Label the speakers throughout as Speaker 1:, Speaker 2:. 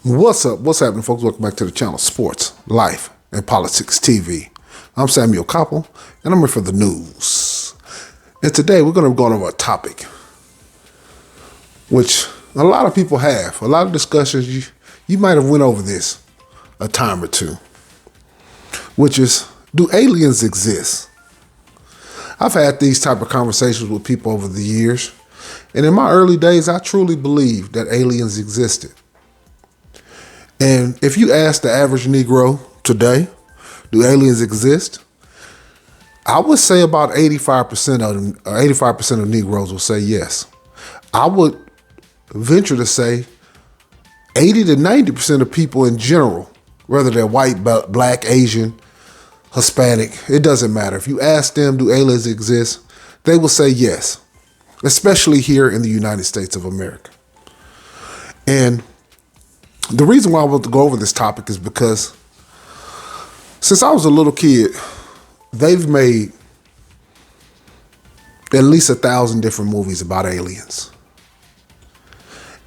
Speaker 1: What's up? What's happening, folks? Welcome back to the channel Sports, Life, and Politics TV. I'm Samuel Koppel, and I'm here for the news. And today we're going to go over a topic which a lot of people have. A lot of discussions, you might have went over this a time or two, which is, do aliens exist? I've had these type of conversations with people over the years, and in my early days, I truly believed that aliens existed. And if you ask the average Negro today, do aliens exist? I would say about 85% of them, 85% of Negroes will say yes. I would venture to say 80 to 90% of people in general, whether they're white, black, Asian, Hispanic, it doesn't matter. If you ask them, do aliens exist? They will say yes, especially here in the United States of America. And the reason why I want to go over this topic is because since I was a little kid, they've made at least 1,000 different movies about aliens.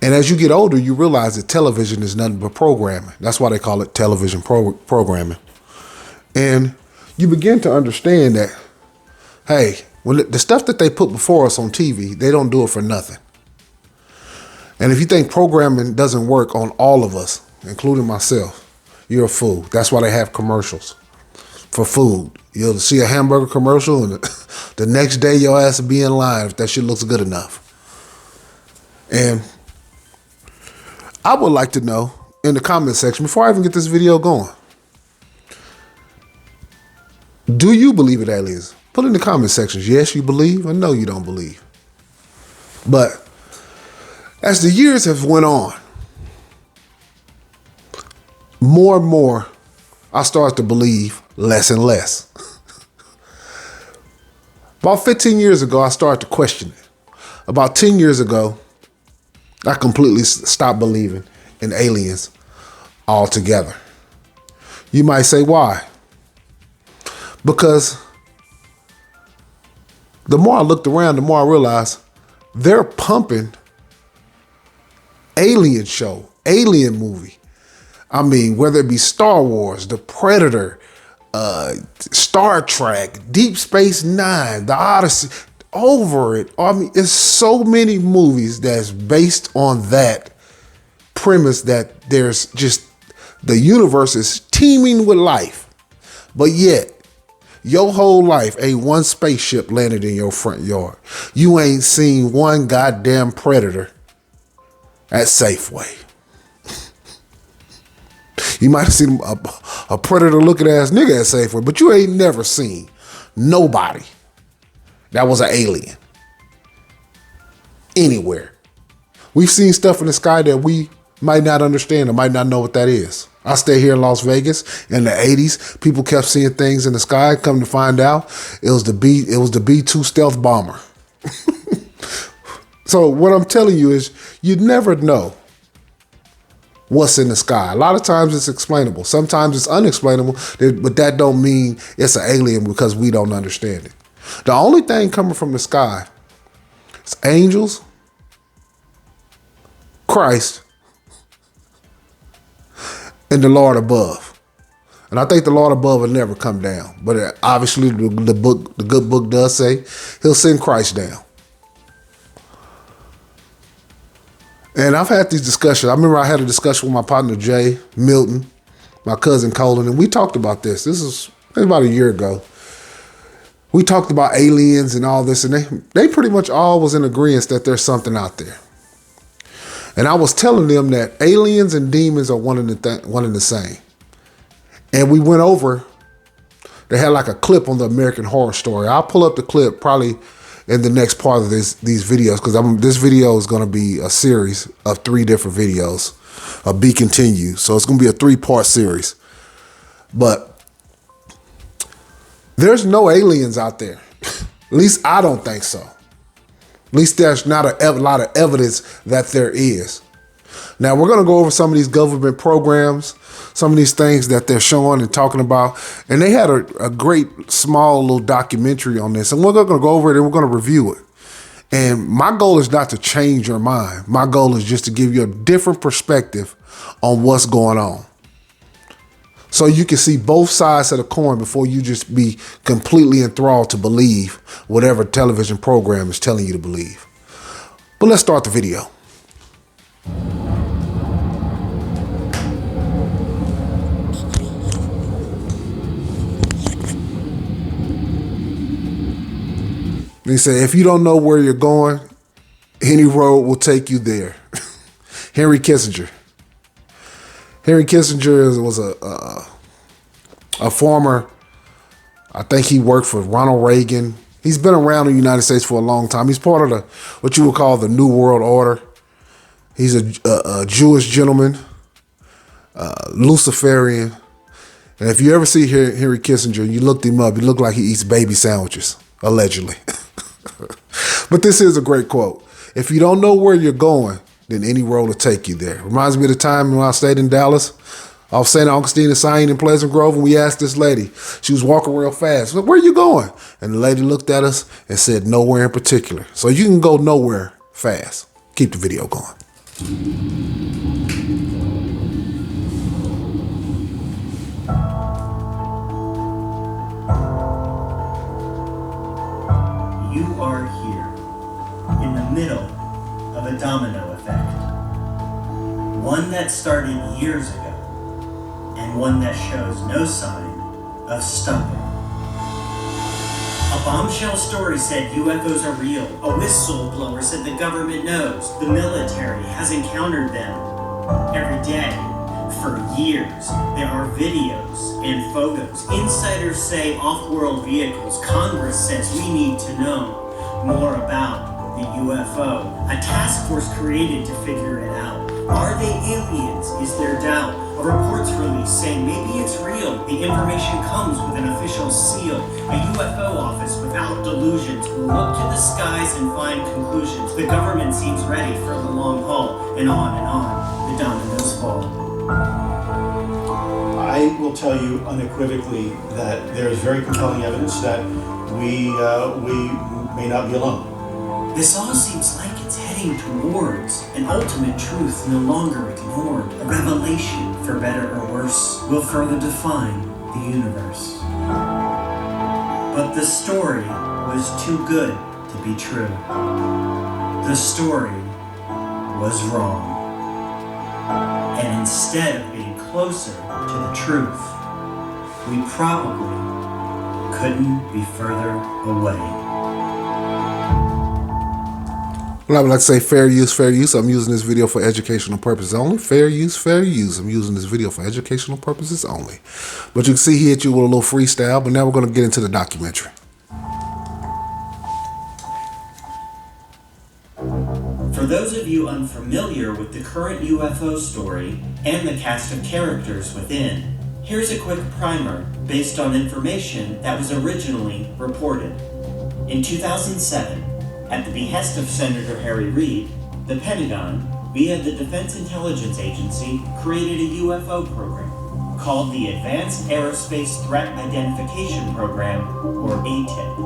Speaker 1: And as you get older, you realize that television is nothing but programming. That's why they call it television programming. And you begin to understand that, hey, when the stuff that they put before us on TV, they don't do it for nothing. And if you think programming doesn't work on all of us, including myself, you're a fool. That's why they have commercials for food. You'll see a hamburger commercial and the next day your ass will be in line if that shit looks good enough. And I would like to know in the comment section, before I even get this video going, do you believe in aliens? Put in the comment sections, yes, you believe, or no, you don't believe. But as the years have went on, more and more, I started to believe less and less. About 15 years ago, I started to question it. About 10 years ago, I completely stopped believing in aliens altogether. You might say, why? Because the more I looked around, the more I realized they're pumping alien show, alien movie. I mean, whether it be Star Wars, The Predator, Star Trek, Deep Space Nine, The Odyssey, over it. I mean, it's so many movies that's based on that premise that there's just, the universe is teeming with life. But yet, your whole life ain't one spaceship landed in your front yard. You ain't seen one goddamn predator at Safeway. You might have seen a predator-looking ass nigga at Safeway, but you ain't never seen nobody that was an alien anywhere. We've seen stuff in the sky that we might not understand or might not know what that is. I stay here in Las Vegas in the 80s. People kept seeing things in the sky. Come to find out, it was the B-2 stealth bomber. So what I'm telling you is, you never know what's in the sky. A lot of times it's explainable. Sometimes it's unexplainable, but that don't mean it's an alien because we don't understand it. The only thing coming from the sky is angels, Christ, and the Lord above. And I think the Lord above will never come down. But obviously the good book does say he'll send Christ down. And I've had these discussions. I remember I had a discussion with my partner, Jay, Milton, my cousin, Colin, and we talked about this. This is about a year ago. We talked about aliens and all this, and they pretty much all was in agreement that there's something out there. And I was telling them that aliens and demons are one and the same. And we went over, they had like a clip on the American Horror Story. I'll pull up the clip probably in the next part of these videos, because this video is going to be a series of 3 different videos, a be continued. So it's going to be a 3-part series. But there's no aliens out there. At least I don't think so. At least there's not a lot of evidence that there is. Now, we're going to go over some of these government programs, some of these things that they're showing and talking about. And they had a great small little documentary on this. And we're going to go over it and we're going to review it. And my goal is not to change your mind. My goal is just to give you a different perspective on what's going on, so you can see both sides of the coin before you just be completely enthralled to believe whatever television program is telling you to believe. But let's start the video. He said, if you don't know where you're going, any road will take you there. Henry Kissinger. Henry Kissinger was a former, I think he worked for Ronald Reagan. He's been around the United States for a long time. He's part of the what you would call the New World Order. He's a Jewish gentleman, Luciferian. And if you ever see Henry Kissinger and you looked him up, he looked like he eats baby sandwiches, allegedly. But this is a great quote. If you don't know where you're going, then any road will take you there. Reminds me of the time when I stayed in Dallas, off St. Augustine and Sain in Pleasant Grove, and we asked this lady, she was walking real fast, where are you going? And the lady looked at us and said, nowhere in particular. So you can go nowhere fast. Keep the video going.
Speaker 2: You are here, in the middle of a domino effect. One that started years ago, and one that shows no sign of stopping. A bombshell story said UFOs are real. A whistleblower said the government knows. The military has encountered them every day. For years, there are videos and photos. Insiders say off-world vehicles. Congress says we need to know more about the UFO. A task force created to figure it out. Are they aliens? Is there doubt? A report's released saying maybe it's real. The information comes with an official seal. A UFO office without delusions will look to the skies and find conclusions. The government seems ready for the long haul, and on the dominoes fall.
Speaker 3: I will tell you unequivocally that there is very compelling evidence that we may not be alone.
Speaker 2: This all seems like it's heading towards an ultimate truth no longer ignored. A revelation, for better or worse, will further define the universe. But the story was too good to be true. The story was wrong. And instead of being closer to the truth, we probably couldn't be further away.
Speaker 1: Well, I would like to say fair use, fair use. I'm using this video for educational purposes only. Fair use, fair use. I'm using this video for educational purposes only. But you can see he hit you with a little freestyle, but now we're going to get into the documentary.
Speaker 2: For those of you unfamiliar with the current UFO story and the cast of characters within, here's a quick primer based on information that was originally reported. In 2007, at the behest of Senator Harry Reid, the Pentagon, via the Defense Intelligence Agency, created a UFO program called the Advanced Aerospace Threat Identification Program, or ATIP.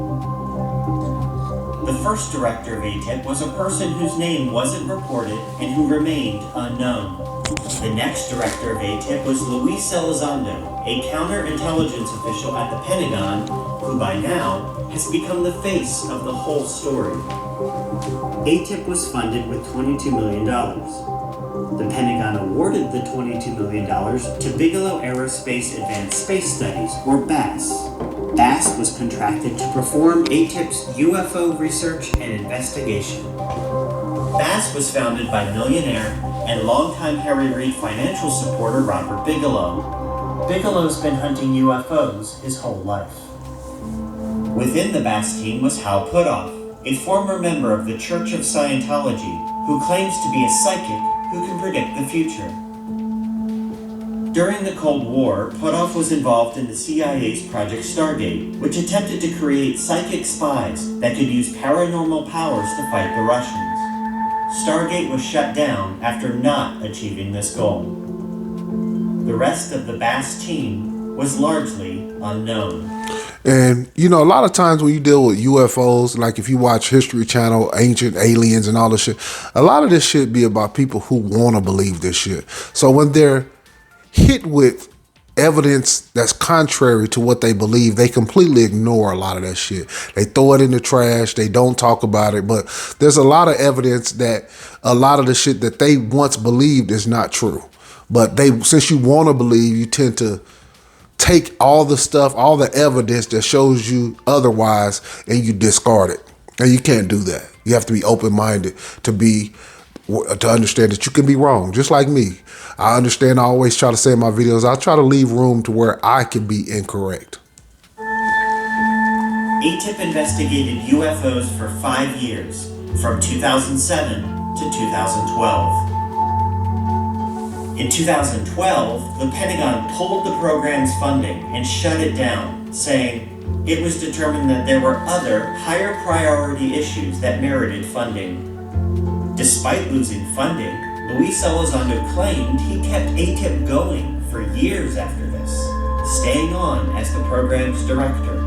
Speaker 2: The first director of ATIP was a person whose name wasn't reported and who remained unknown. The next director of ATIP was Luis Elizondo, a counterintelligence official at the Pentagon who by now has become the face of the whole story. ATIP was funded with $22 million. The Pentagon awarded the $22 million to Bigelow Aerospace Advanced Space Studies, or BASS. BASS was contracted to perform ATIP's UFO research and investigation. BASS was founded by millionaire and longtime Harry Reid financial supporter Robert Bigelow. Bigelow's been hunting UFOs his whole life. Within the BASS team was Hal Puthoff, a former member of the Church of Scientology who claims to be a psychic who can predict the future. During the Cold War, Puthoff was involved in the CIA's Project Stargate, which attempted to create psychic spies that could use paranormal powers to fight the Russians. Stargate was shut down after not achieving this goal. The rest of the BASS team was largely unknown.
Speaker 1: And, you know, a lot of times when you deal with UFOs, like if you watch History Channel, Ancient Aliens and all this shit, a lot of this shit be about people who want to believe this shit. So when they're hit with evidence that's contrary to what they believe, they completely ignore a lot of that shit. They throw it in the trash. They don't talk about it. But there's a lot of evidence that a lot of the shit that they once believed is not true. But since you want to believe, you tend to take all the stuff, all the evidence that shows you otherwise, and you discard it. And you can't do that. You have to be open-minded to understand that you can be wrong, just like me. I understand. I always try to say in my videos, I try to leave room to where I can be incorrect.
Speaker 2: ATIP investigated UFOs for 5 years, from 2007 to 2012. In 2012, the Pentagon pulled the program's funding and shut it down, saying it was determined that there were other, higher priority issues that merited funding. Despite losing funding, Luis Elizondo claimed he kept ATIP going for years after this, staying on as the program's director.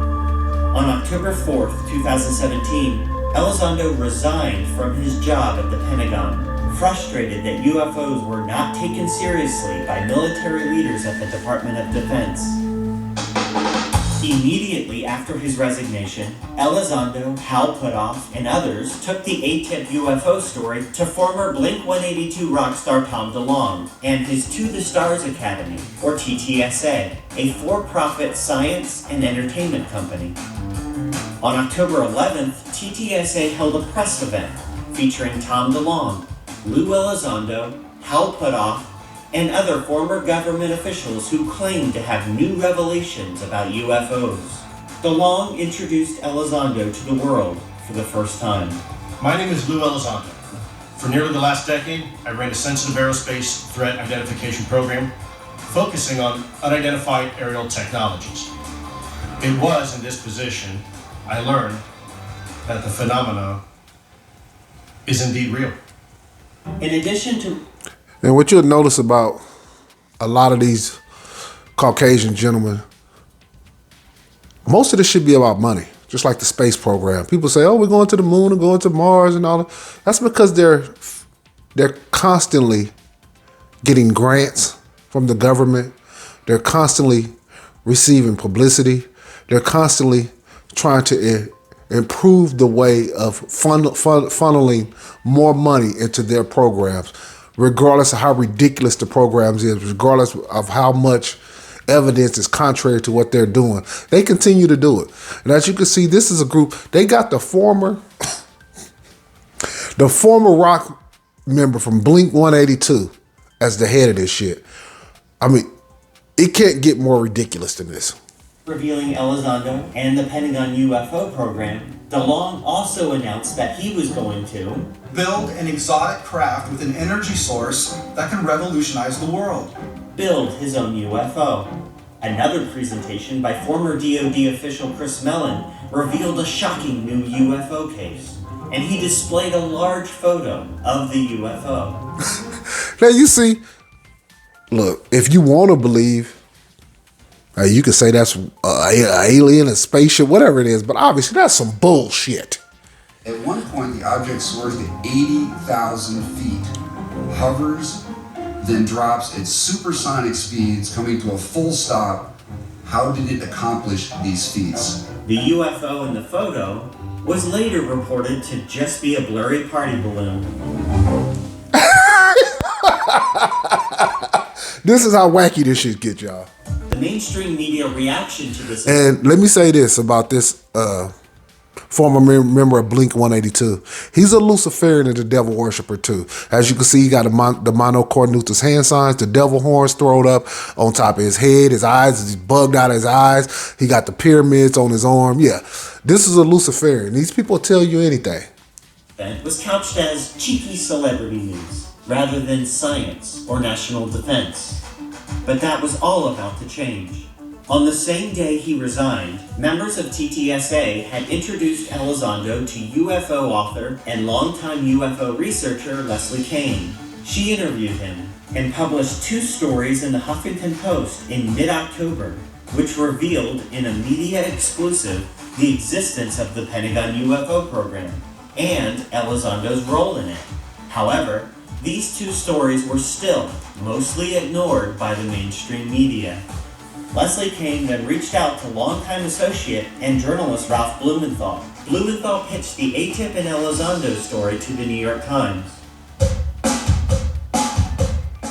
Speaker 2: On October 4th, 2017, Elizondo resigned from his job at the Pentagon, frustrated that UFOs were not taken seriously by military leaders at the Department of Defense. Immediately after his resignation, Elizondo, Hal Puthoff, and others took the ATIP UFO story to former Blink-182 rock star Tom DeLonge and his To the Stars Academy, or TTSA, a for-profit science and entertainment company. On October 11th, TTSA held a press event featuring Tom DeLonge, Lou Elizondo, Hal Puthoff, and other former government officials who claimed to have new revelations about UFOs. DeLonge introduced Elizondo to the world for the first time.
Speaker 3: My name is Lou Elizondo. For nearly the last decade, I ran a sensitive aerospace threat identification program focusing on unidentified aerial technologies. It was in this position I learned that the phenomena is indeed real.
Speaker 2: In addition to...
Speaker 1: And what you'll notice about a lot of these Caucasian gentlemen, most of this should be about money, just like the space program. People say, oh, we're going to the moon and going to Mars and all that. That's because they're constantly getting grants from the government. They're constantly receiving publicity. They're constantly trying to improve the way of funneling more money into their programs, regardless of how ridiculous the programs is, regardless of how much evidence is contrary to what they're doing. They continue to do it. And as you can see, this is a group, they got the former rock member from Blink-182 as the head of this shit. I mean, it can't get more ridiculous than this.
Speaker 2: Revealing Elizondo and the Pentagon UFO program, DeLonge also announced that he was going to
Speaker 4: build an exotic craft with an energy source that can revolutionize the world.
Speaker 2: Build his own UFO. Another presentation by former DoD official Chris Mellon revealed a shocking new UFO case, and he displayed a large photo of the UFO.
Speaker 1: Now you see, look, if you want to believe, you could say that's an alien, a spaceship, whatever it is, but obviously that's some bullshit.
Speaker 5: At one point, the object soars to 80,000 feet, hovers, then drops at supersonic speeds, coming to a full stop. How did it accomplish these feats?
Speaker 2: The UFO in the photo was later reported to just be a blurry party balloon.
Speaker 1: This is how wacky this shit get, y'all.
Speaker 2: The mainstream media reaction to this...
Speaker 1: And let me say this about this former member of Blink-182. He's a Luciferian and a devil worshiper too. As you can see, he got the monocornutus hand signs, the devil horns thrown up on top of his head. His eyes is bugged out of his eyes. He got the pyramids on his arm. Yeah, this is a Luciferian. These people tell you anything.
Speaker 2: Event was couched as cheeky celebrity news, rather than science or national defense. But that was all about to change. On the same day he resigned, members of TTSA had introduced Elizondo to UFO author and longtime UFO researcher Leslie Kean. She interviewed him and published 2 stories in the Huffington Post in mid-October, which revealed in a media exclusive the existence of the Pentagon UFO program and Elizondo's role in it. However, these two stories were still mostly ignored by the mainstream media. Leslie Kean then reached out to longtime associate and journalist Ralph Blumenthal. Blumenthal pitched the ATIP and Elizondo story to the New York Times.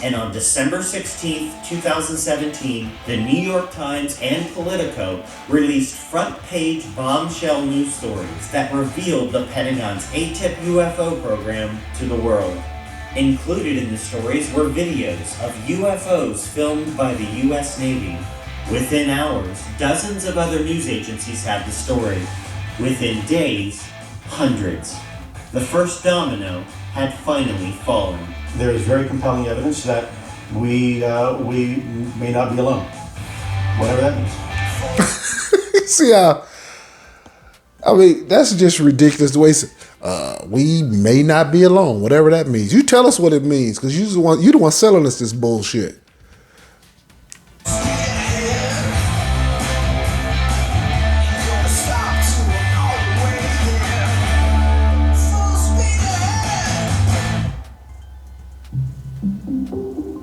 Speaker 2: And on December 16, 2017, the New York Times and Politico released front-page bombshell news stories that revealed the Pentagon's ATIP UFO program to the world. Included in the stories were videos of UFOs filmed by the U.S. Navy. Within hours, dozens of other news agencies had the story. Within days, hundreds. The first domino had finally fallen.
Speaker 3: There is very compelling evidence that we may not be alone, whatever that means.
Speaker 1: See how? I mean, that's just ridiculous. The way we may not be alone, whatever that means. You tell us what it means, because you the one selling us this bullshit.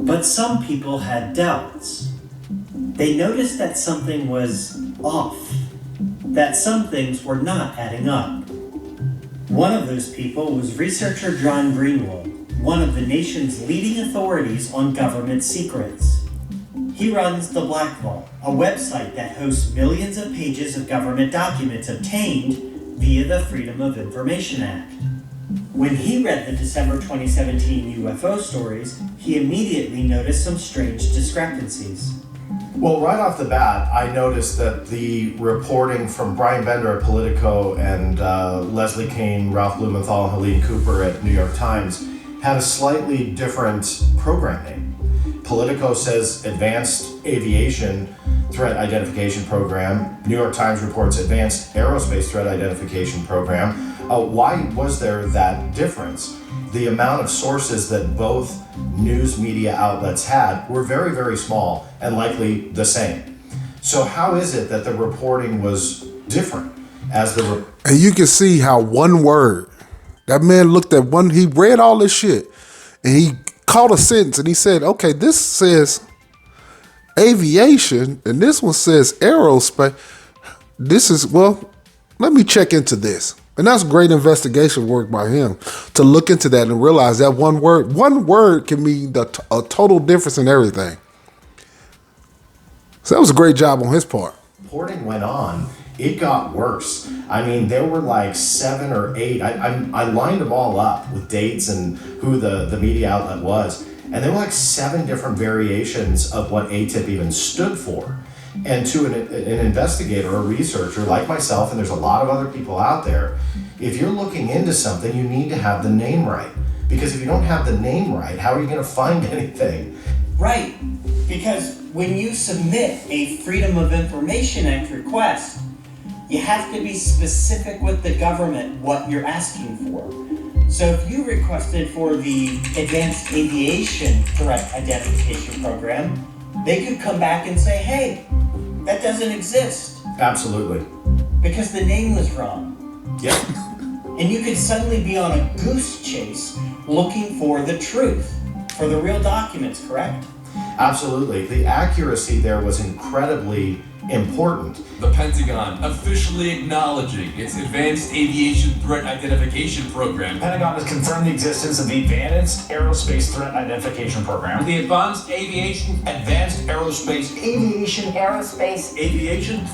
Speaker 2: But some people had doubts. They noticed that something was off, that some things were not adding up. One of those people was researcher John Greenwald, one of the nation's leading authorities on government secrets. He runs the Black Vault, a website that hosts millions of pages of government documents obtained via the Freedom of Information Act. When he read the December 2017 UFO stories, he immediately noticed some strange discrepancies.
Speaker 3: Well, right off the bat, I noticed that the reporting from Brian Bender at Politico and Leslie Kean, Ralph Blumenthal, and Helene Cooper at New York Times had a slightly different program name. Politico says Advanced Aviation Threat Identification Program. New York Times reports Advanced Aerospace Threat Identification Program. Why was there that difference? The amount of sources that both news media outlets had were very, very small and likely the same. So how is it that the reporting was different?
Speaker 1: And you can see how one word, that man looked at one, he read all this shit, and he caught a sentence, and he said, okay, this says aviation, and this one says aerospace. This is, well, let me check into this. And that's great investigation work by him to look into that and realize that one word can mean a total difference in everything. So that was a great job on his part.
Speaker 3: Reporting went on, it got worse. I mean, there were like 7 or 8. I lined them all up with dates and who the media outlet was. And there were like 7 different variations of what ATIP even stood for. And to an investigator or researcher like myself, and there's a lot of other people out there, if you're looking into something, you need to have the name right. Because if you don't have the name right, how are you going to find anything?
Speaker 2: Right, because when you submit a Freedom of Information Act request, you have to be specific with the government what you're asking for. So if you requested for the Advanced Aviation Threat Identification Program, they could come back and say, hey, that doesn't exist.
Speaker 3: Absolutely.
Speaker 2: Because the name was wrong.
Speaker 3: Yep.
Speaker 2: And you could suddenly be on a goose chase looking for the truth, for the real documents, correct?
Speaker 3: Absolutely. The accuracy there was incredibly important.
Speaker 6: The Pentagon officially acknowledging its Advanced Aviation Threat Identification Program.
Speaker 7: The Pentagon has confirmed the existence of the Advanced Aerospace Threat Identification Program.
Speaker 6: The Advanced Aviation Aviation.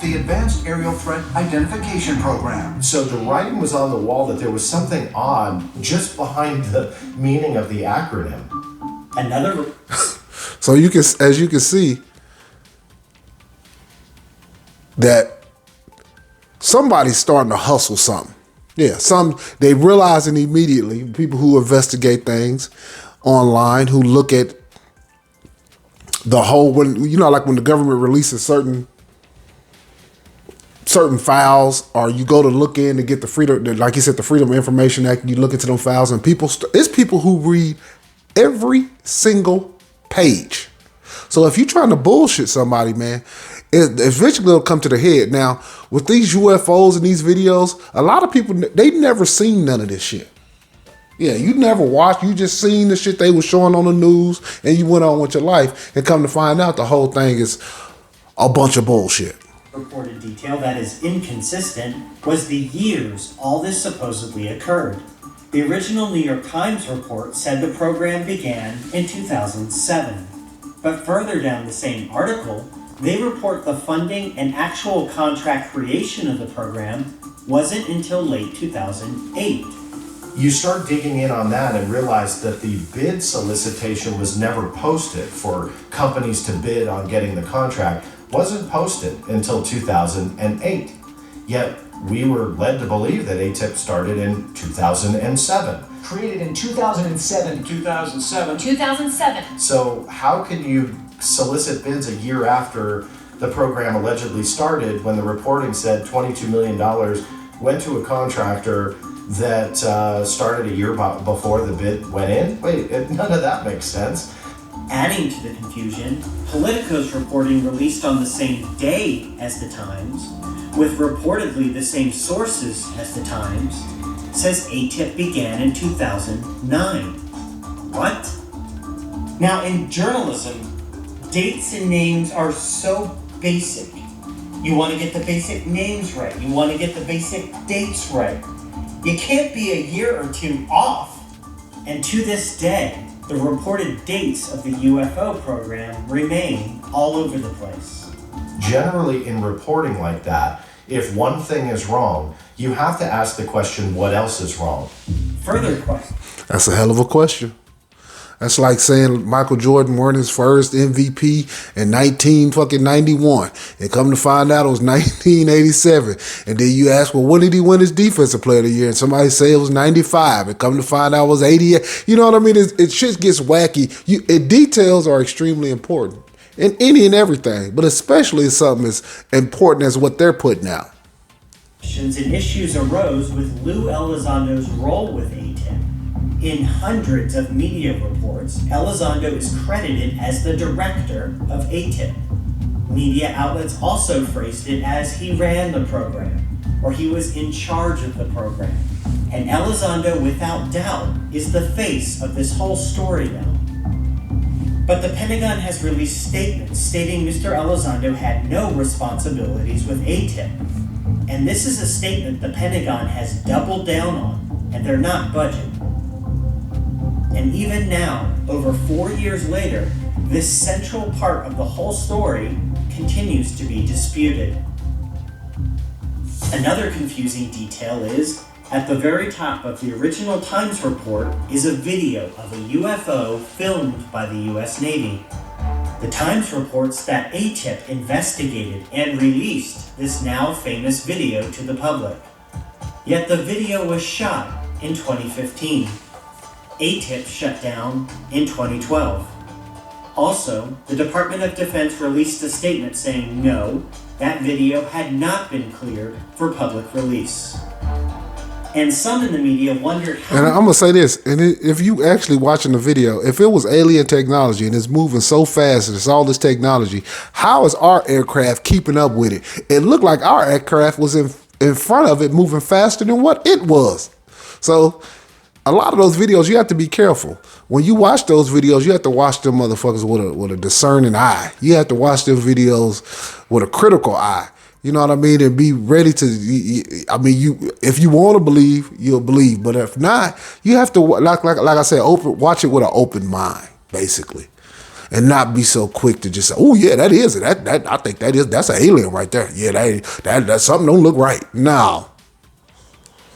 Speaker 8: The Advanced Aerial Threat Identification Program.
Speaker 3: So the writing was on the wall that there was something odd just behind the meaning of the acronym.
Speaker 2: Another...
Speaker 1: So you can, as you can see, that somebody's starting to hustle something. Yeah, they realizing immediately, people who investigate things online, who look at the whole, when the government releases certain files, or you go to look in to get the freedom, like you said, the Freedom of Information Act, and you look into them files, and it's people who read every single page. So if you're trying to bullshit somebody, man, Eventually it'll come to the head. Now, with these UFOs and these videos, a lot of people, they've never seen none of this shit. Yeah, you never watched, you just seen the shit they were showing on the news and you went on with your life, and come to find out the whole thing is a bunch of bullshit.
Speaker 2: Reported detail that is inconsistent was the years all this supposedly occurred. The original New York Times report said the program began in 2007. But further down the same article, they report the funding and actual contract creation of the program wasn't until late 2008.
Speaker 9: You start digging in on that and realize that the bid solicitation was never posted for companies to bid on getting the contract, wasn't posted until 2008. Yet we were led to believe that ATIP started in 2007.
Speaker 7: Created in 2007.
Speaker 10: 2007.
Speaker 9: So how can you solicit bids a year after the program allegedly started when the reporting said $22 million went to a contractor that started a year before the bid went in? Wait, none of that makes sense.
Speaker 2: Adding to the confusion, Politico's reporting released on the same day as the Times, with reportedly the same sources as the Times, says ATIP began in 2009. What? Now, in journalism, dates and names are so basic. You want to get the basic names right. You want to get the basic dates right. You can't be a year or two off. And to this day, the reported dates of the UFO program remain all over the place.
Speaker 9: Generally, in reporting like that, if one thing is wrong, you have to ask the question, what else is wrong?
Speaker 2: Further question.
Speaker 1: That's a hell of a question. That's like saying Michael Jordan won his first MVP in 1991. And come to find out it was 1987. And then you ask, well, when did he win his defensive player of the year? And somebody say it was 95. And come to find out it was 88. You know what I mean? It shit gets wacky. Details are extremely important in any and everything, but especially something as important as what they're putting out.
Speaker 2: Questions and issues arose with Lou Elizondo's role with ATIP. In hundreds of media reports, Elizondo is credited as the director of ATIP. Media outlets also phrased it as he ran the program, or he was in charge of the program. And Elizondo, without doubt, is the face of this whole story now. But the Pentagon has released statements stating Mr. Elizondo had no responsibilities with ATIP. And this is a statement the Pentagon has doubled down on, and they're not budging. And even now, over 4 years later, this central part of the whole story continues to be disputed. Another confusing detail is, at the very top of the original Times report is a video of a UFO filmed by the U.S. Navy. The Times reports that ATIP investigated and released this now famous video to the public. Yet the video was shot in 2015. ATIP shut down in 2012. Also, the Department of Defense released a statement saying no, that video had not been cleared for public release. And some in the media wondered how...
Speaker 1: And I'm going to say this, and if you actually watching the video, if it was alien technology and it's moving so fast and it's all this technology, how is our aircraft keeping up with it? It looked like our aircraft was in front of it moving faster than what it was. So a lot of those videos, you have to be careful. When you watch those videos, you have to watch them motherfuckers with a discerning eye. You have to watch them videos with a critical eye. You know what I mean? And be ready to, if you want to believe, you'll believe. But if not, you have to, like I said, watch it with an open mind, basically. And not be so quick to just say, oh yeah, that is it. I think that's an alien right there. Yeah, that's something don't look right. No.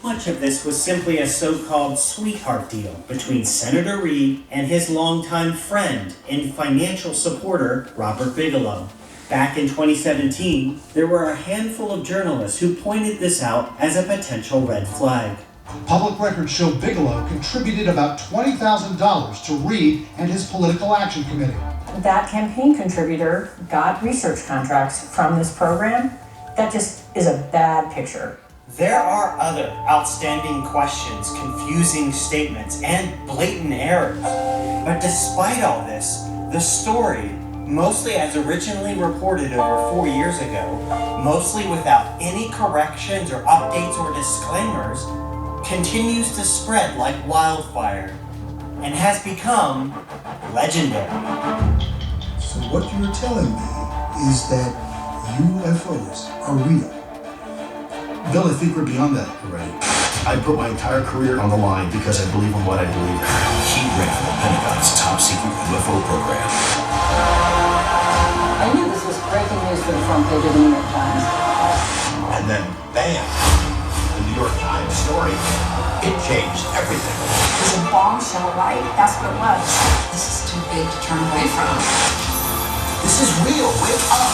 Speaker 2: Much of this was simply a so-called sweetheart deal between Senator Reid and his longtime friend and financial supporter, Robert Bigelow. Back in 2017, there were a handful of journalists who pointed this out as a potential red flag.
Speaker 11: Public records show Bigelow contributed about $20,000 to Reid and his Political Action Committee.
Speaker 10: That campaign contributor got research contracts from this program. That just is a bad picture.
Speaker 2: There are other outstanding questions, confusing statements, and blatant errors. But despite all this, the story mostly as originally reported over 4 years ago, mostly without any corrections or updates or disclaimers, continues to spread like wildfire and has become legendary.
Speaker 12: So what you're telling me is that UFOs are real? Bill, I think we're beyond that already.
Speaker 9: I put my entire career on the line because I believe in what I believe in.
Speaker 13: He ran the Pentagon's top secret UFO program.
Speaker 10: I knew this was breaking news for the front page of the New York Times.
Speaker 13: And then, bam, the New York Times story. It changed everything.
Speaker 14: It was a bombshell, right? That's what it was.
Speaker 15: This is too big to turn away from.
Speaker 13: This is real. Wake up.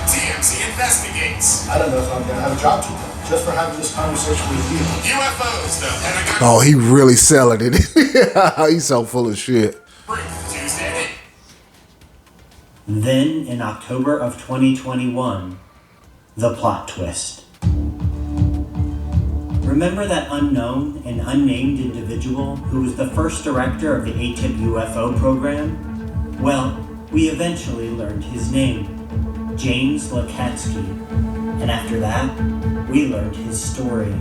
Speaker 16: TMZ investigates.
Speaker 9: I don't know if I'm going to have a job tomorrow just for having this conversation with you.
Speaker 16: UFOs, the Pentagon.
Speaker 1: Oh, he really selling it. He's so full of shit.
Speaker 16: Tuesday.
Speaker 2: Then, in October of 2021, the plot twist. Remember that unknown and unnamed individual who was the first director of the ATIP UFO program? Well, we eventually learned his name, James Lakatsky, and after that, we learned his story.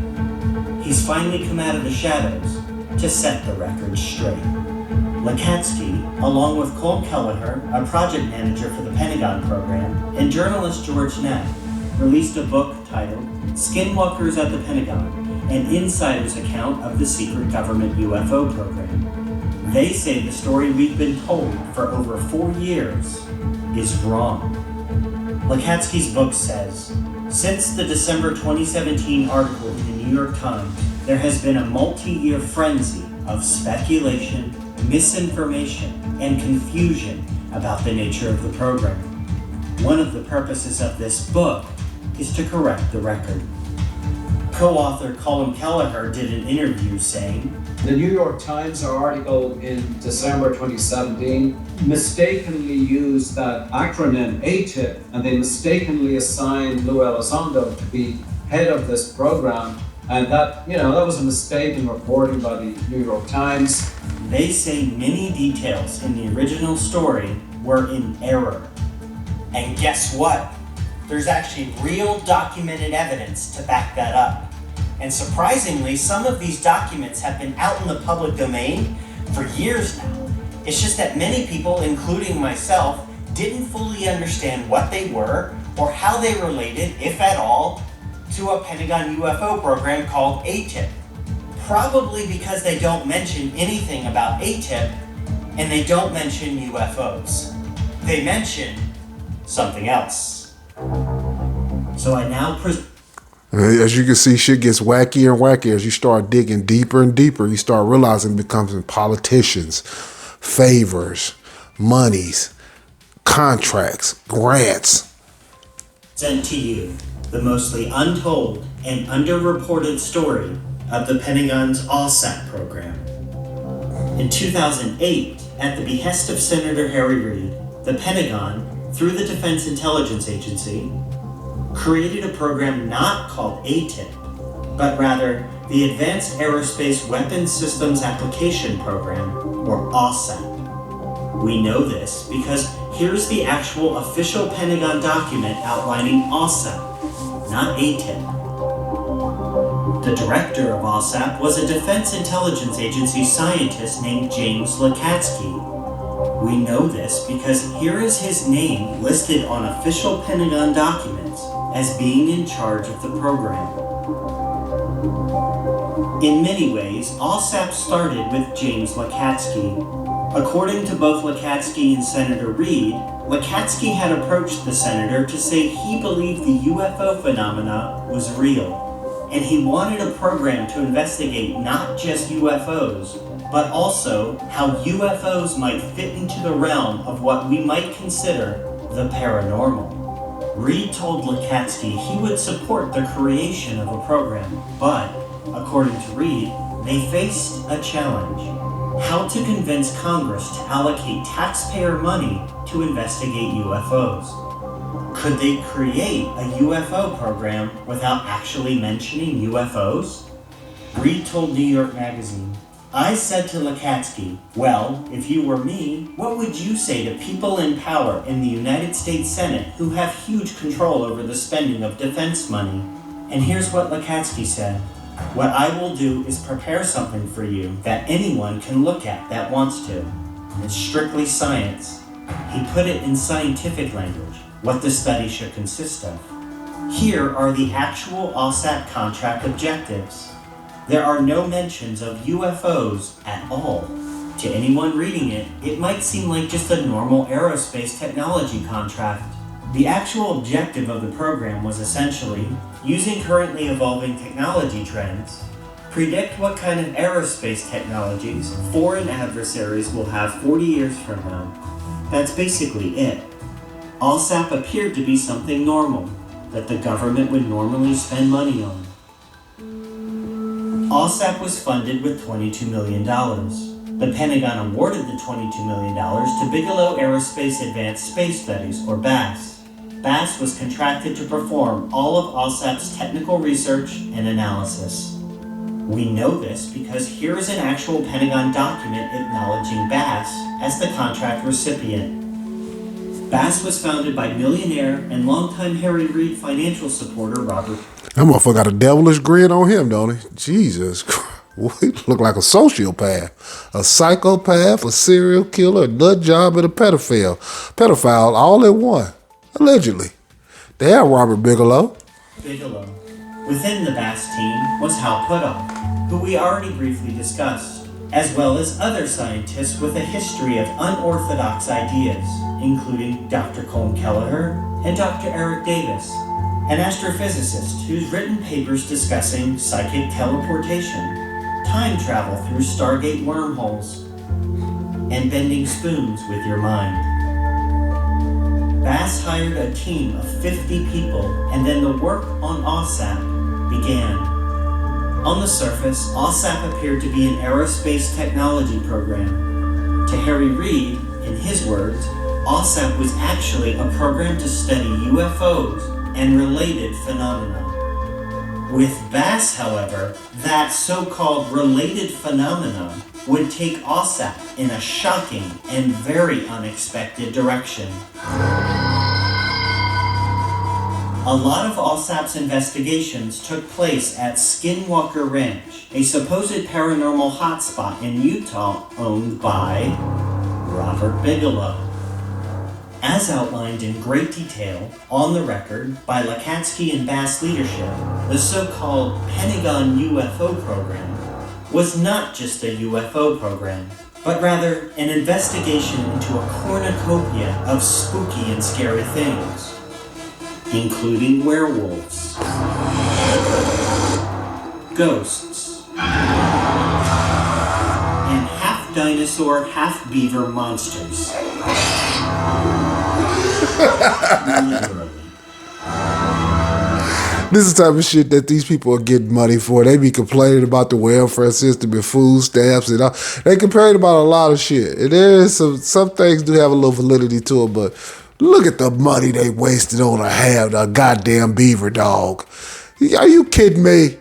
Speaker 2: He's finally come out of the shadows to set the record straight. Lakatsky, along with Cole Kelleher, a project manager for the Pentagon program, and journalist George Knapp, released a book titled Skinwalkers at the Pentagon, an insider's account of the secret government UFO program. They say the story we've been told for over 4 years is wrong. Lakatsky's book says, since the December 2017 article in the New York Times, there has been a multi-year frenzy of speculation, misinformation, and confusion about the nature of the program. One of the purposes of this book is to correct the record. Co-author Colin Kelleher did an interview saying,
Speaker 17: the New York Times article in December 2017 mistakenly used that acronym ATIP, and they mistakenly assigned Lou Elizondo to be head of this program, and that was a mistake in reporting by the New York Times.
Speaker 2: They say many details in the original story were in error. And guess what? There's actually real documented evidence to back that up. And surprisingly, some of these documents have been out in the public domain for years now. It's just that many people, including myself, didn't fully understand what they were or how they related, if at all, to a Pentagon UFO program called ATIP. Probably because they don't mention anything about ATIP and they don't mention UFOs. They mention something else. So I now
Speaker 1: as you can see, shit gets wackier and wackier as you start digging deeper and deeper. You start realizing it becomes politicians, favors, monies, contracts, grants.
Speaker 2: Sent to you the mostly untold and underreported story of the Pentagon's ALSAT program. In 2008, at the behest of Senator Harry Reid, the Pentagon, through the Defense Intelligence Agency, created a program not called ATIP, but rather the Advanced Aerospace Weapons Systems Application Program, or ALSAP. We know this because here's the actual official Pentagon document outlining ALSAP, not ATIP. The director of ALSAP was a Defense Intelligence Agency scientist named James Lakatsky. We know this because here is his name listed on official Pentagon documents as being in charge of the program. In many ways, ALSAP started with James Lakatsky. According to both Lakatsky and Senator Reid, Lakatsky had approached the senator to say he believed the UFO phenomena was real, and he wanted a program to investigate not just UFOs, but also how UFOs might fit into the realm of what we might consider the paranormal. Reid told Lakatsky he would support the creation of a program, but, according to Reid, they faced a challenge: how to convince Congress to allocate taxpayer money to investigate UFOs. Could they create a UFO program without actually mentioning UFOs? Reid told New York Magazine, I said to Lakatsky, well, if you were me, what would you say to people in power in the United States Senate who have huge control over the spending of defense money? And here's what Lakatsky said. What I will do is prepare something for you that anyone can look at that wants to. It's strictly science. He put it in scientific language, what the study should consist of. Here are the actual OSAP contract objectives. There are no mentions of UFOs at all. To anyone reading it, it might seem like just a normal aerospace technology contract. The actual objective of the program was essentially, using currently evolving technology trends, predict what kind of aerospace technologies foreign adversaries will have 40 years from now. That's basically it. OSAP appeared to be something normal, that the government would normally spend money on. OSAP was funded with $22 million. The Pentagon awarded the $22 million to Bigelow Aerospace Advanced Space Studies, or BASS. BASS was contracted to perform all of OSAP's technical research and analysis. We know this because here is an actual Pentagon document acknowledging BASS as the contract recipient. BASS was founded by millionaire and longtime Harry Reid financial supporter Robert.
Speaker 1: That motherfucker got a devilish grin on him, don't he? Jesus Christ. He look like a sociopath, a psychopath, a serial killer, a nut job, and a pedophile. Pedophile all in one, allegedly. Damn, Robert Bigelow.
Speaker 2: Bigelow. Within the BASS team was Hal Puthoff, who we already briefly discussed, as well as other scientists with a history of unorthodox ideas, including Dr. Colm Kelleher and Dr. Eric Davis, an astrophysicist who's written papers discussing psychic teleportation, time travel through Stargate wormholes, and bending spoons with your mind. BASS hired a team of 50 people, and then the work on OSAP began. On the surface, OSAP appeared to be an aerospace technology program. To Harry Reid, in his words, OSAP was actually a program to study UFOs and related phenomena. With BASS, however, that so-called related phenomena would take OSAP in a shocking and very unexpected direction. A lot of OSAP's investigations took place at Skinwalker Ranch, a supposed paranormal hotspot in Utah owned by Robert Bigelow. As outlined in great detail on the record by Lakatsky and BASS leadership, the so-called Pentagon UFO program was not just a UFO program, but rather an investigation into a cornucopia of spooky and scary things, including werewolves, ghosts, and half-dinosaur, half-beaver monsters.
Speaker 1: This is the type of shit that these people are getting money for. They be complaining about the welfare system and food stamps and all. They complain about a lot of shit. And there is some things do have a little validity to it, but look at the money they wasted on a goddamn beaver dog. Are you kidding me?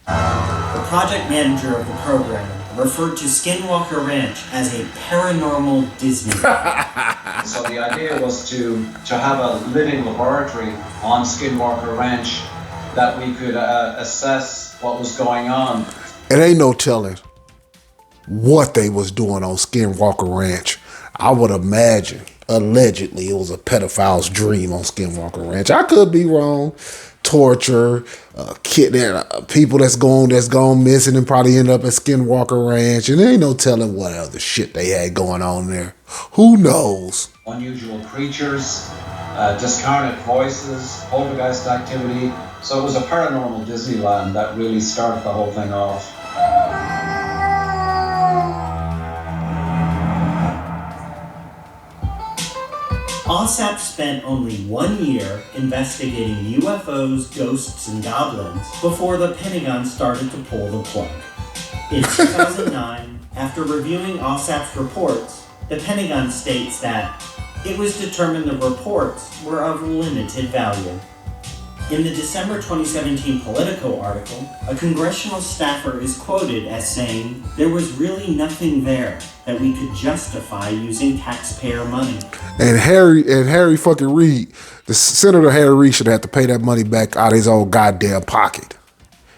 Speaker 2: The project manager of the program referred to Skinwalker Ranch as a paranormal Disneyland.
Speaker 17: So the idea was to have a living laboratory on Skinwalker Ranch that we could assess what was going on.
Speaker 1: It ain't no telling what they was doing on Skinwalker Ranch. I would imagine, allegedly, it was a pedophile's dream on Skinwalker Ranch. I could be wrong. Torture, kidnap people that's gone missing and probably end up at Skinwalker Ranch, and there ain't no telling what other shit they had going on there. Who knows?
Speaker 17: Unusual creatures, discarnate voices, poltergeist activity. So it was a paranormal Disneyland that really started the whole thing off.
Speaker 2: OSAP spent only 1 year investigating UFOs, ghosts, and goblins before the Pentagon started to pull the plug. In 2009, after reviewing OSAP's reports, the Pentagon states that it was determined the reports were of limited value. In the December 2017 Politico article, a congressional staffer is quoted as saying, "There was really nothing there that we could justify using taxpayer money."
Speaker 1: And Harry fucking Reid, the Senator Harry Reid should have to pay that money back out of his own goddamn pocket.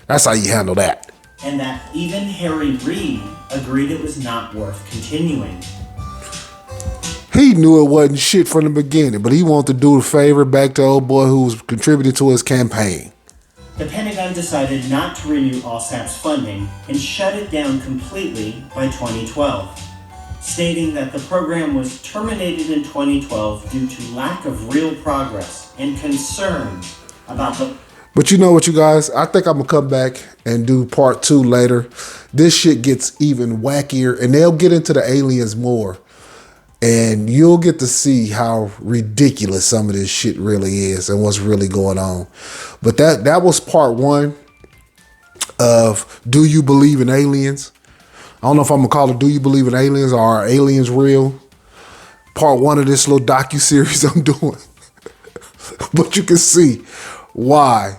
Speaker 1: That's how you handle that.
Speaker 2: And that even Harry Reid agreed it was not worth continuing.
Speaker 1: He knew it wasn't shit from the beginning, but he wanted to do the favor back to old boy who was contributing to his campaign.
Speaker 2: The Pentagon decided not to renew ALSAP's funding and shut it down completely by 2012, stating that the program was terminated in 2012 due to lack of real progress and concern about the...
Speaker 1: But you know what, you guys? I think I'm going to come back and do part 2 later. This shit gets even wackier, and they'll get into the aliens more. And you'll get to see how ridiculous some of this shit really is and what's really going on. But that was part 1 of Do You Believe in Aliens? I don't know if I'm going to call it Do You Believe in Aliens or Are Aliens Real? Part 1 of this little docu-series I'm doing. But you can see why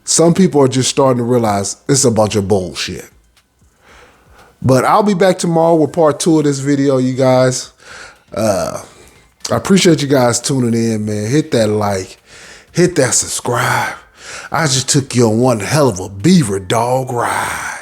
Speaker 1: some people are just starting to realize it's a bunch of bullshit. But I'll be back tomorrow with part 2 of this video, you guys. I appreciate you guys tuning in, man. Hit that like, hit that subscribe. I just took you on one hell of a beaver dog ride.